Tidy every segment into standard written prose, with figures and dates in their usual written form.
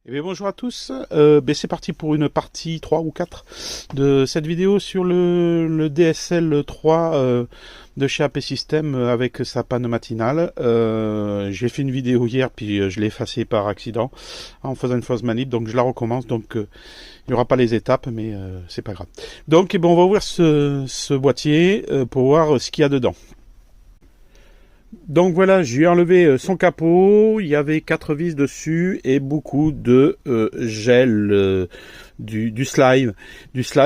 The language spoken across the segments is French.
Eh bien, bonjour à tous, c'est parti pour une partie 3 ou 4 de cette vidéo sur le DSL 3 de chez AP System avec sa panne matinale. J'ai fait une vidéo hier puis je l'ai effacée par accident en faisant une fausse manip, donc je la recommence, donc il n'y aura pas les étapes mais c'est pas grave. Donc on va ouvrir ce boîtier pour voir ce qu'il y a dedans. Donc voilà, j'ai enlevé son capot, il y avait 4 vis dessus et beaucoup de gel, du slime,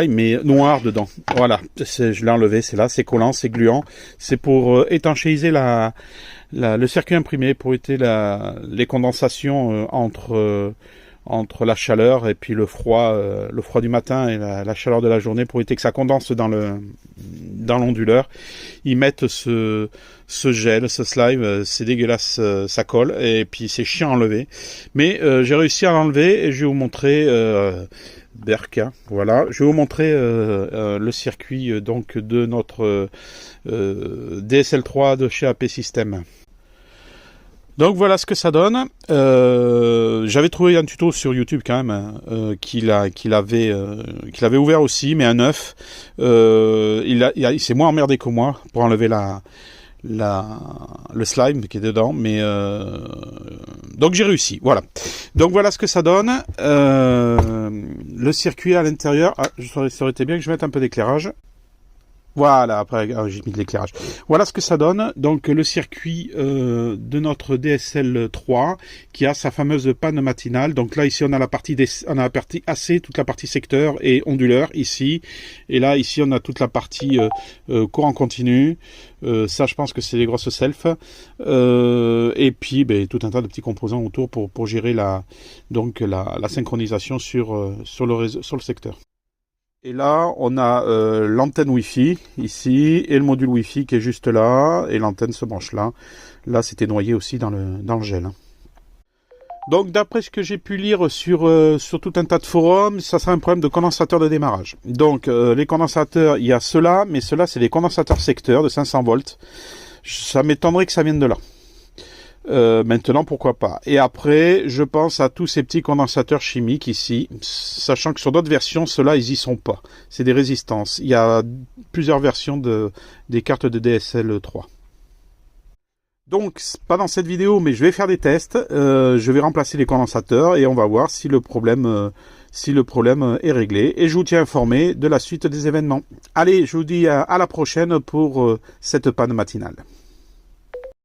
mais noir dedans. Voilà, je l'ai enlevé, c'est là, c'est collant, c'est gluant, c'est pour étanchéiser le circuit imprimé, pour éviter les condensations entre la chaleur et puis le froid du matin et la chaleur de la journée, pour éviter que ça condense dans l'onduleur. Ils mettent ce gel, ce slime, c'est dégueulasse, ça colle et puis c'est chiant à enlever. Mais j'ai réussi à l'enlever et je vais vous montrer Berka. Voilà, je vais vous montrer le circuit donc de notre DSL3 de chez AP System. Donc voilà ce que ça donne. J'avais trouvé un tuto sur YouTube quand même qu'il avait ouvert aussi, mais un neuf. Il s'est moins emmerdé que moi pour enlever le slime qui est dedans, mais donc j'ai réussi. Voilà. Donc voilà ce que ça donne. Le circuit à l'intérieur. Ça aurait été bien que je mette un peu d'éclairage. Voilà, après j'ai mis de l'éclairage. Voilà ce que ça donne. Donc le circuit de notre DSL 3 qui a sa fameuse panne matinale. Donc là ici on a la partie AC, toute la partie secteur et onduleur ici. Et là ici on a toute la partie courant continu. Ça je pense que c'est les grosses selfs. Et puis tout un tas de petits composants autour pour gérer la synchronisation sur le secteur. Et là, on a l'antenne Wi-Fi ici et le module Wi-Fi qui est juste là, et l'antenne se branche là. Là, c'était noyé aussi dans le gel. Donc, d'après ce que j'ai pu lire sur tout un tas de forums, ça sera un problème de condensateur de démarrage. Donc, les condensateurs, il y a ceux-là, mais ceux-là, c'est des condensateurs secteurs de 500 volts. Ça m'étonnerait que ça vienne de là. Maintenant, pourquoi pas. Et après, je pense à tous ces petits condensateurs chimiques ici, sachant que sur d'autres versions, ceux-là, ils y sont pas. C'est des résistances. Il y a plusieurs versions des cartes de DSL 3. Donc, pas dans cette vidéo, mais je vais faire des tests. Je vais remplacer les condensateurs et on va voir si le problème est réglé. Et je vous tiens informé de la suite des événements. Allez, je vous dis à la prochaine pour cette panne matinale.